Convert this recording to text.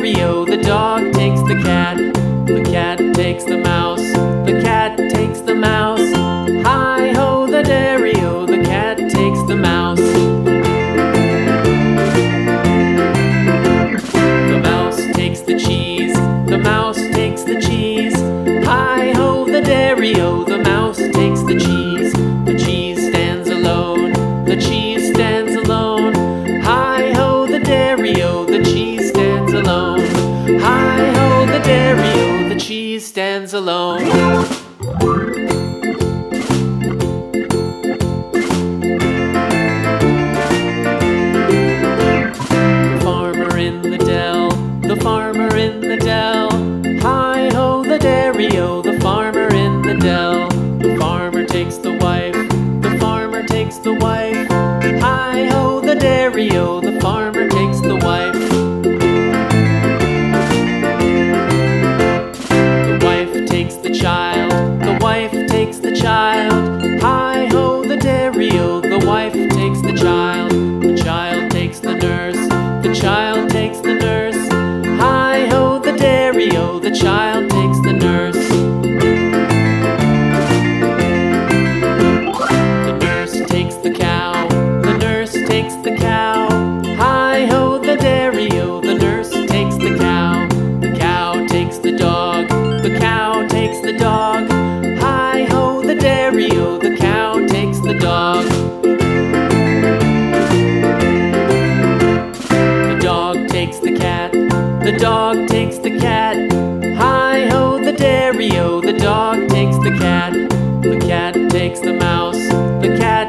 dairy-o, the dog takes the cat. The cat takes the mouse, the cat takes the mouse. Hi-ho, the dairy-o, the cat takes the mouse. The mouse takes the cheese, the mouse takes the cheese. Hi-ho, the dairy-o, the mouse takes the cheese. The cheese stands alone, the cheese stands alone. Hi-ho, the dairy-o, the cheese stands alone. Hi-ho, the dairy-o, the cheese stands alone. The farmer in the dell, the farmer in the dell. Hi-ho, the dairy-o, the farmer in the dell. The farmer takes the wife, the farmer takes the wife. Hi-ho, the dairy-o, the farmer takes the wife. The wife takes the child, the wife takes the child. Hi-ho, the dairy-o, the wife takes the child. The child takes the nurse, the child takes the nurse. Hi-ho, the dairy-o, the child takes the nurse. The nurse takes the cow, the nurse takes the cow. Hi-ho, the dairy-o, the nurse takes the cow. The cow takes the dog, the cow takes the dog. Hi-ho, the dairy-o, the cow takes the dog. The dog takes the cat, the dog takes the cat. Hi-ho, the dairy-o, the dog takes the cat. The cat takes the mouse, the cat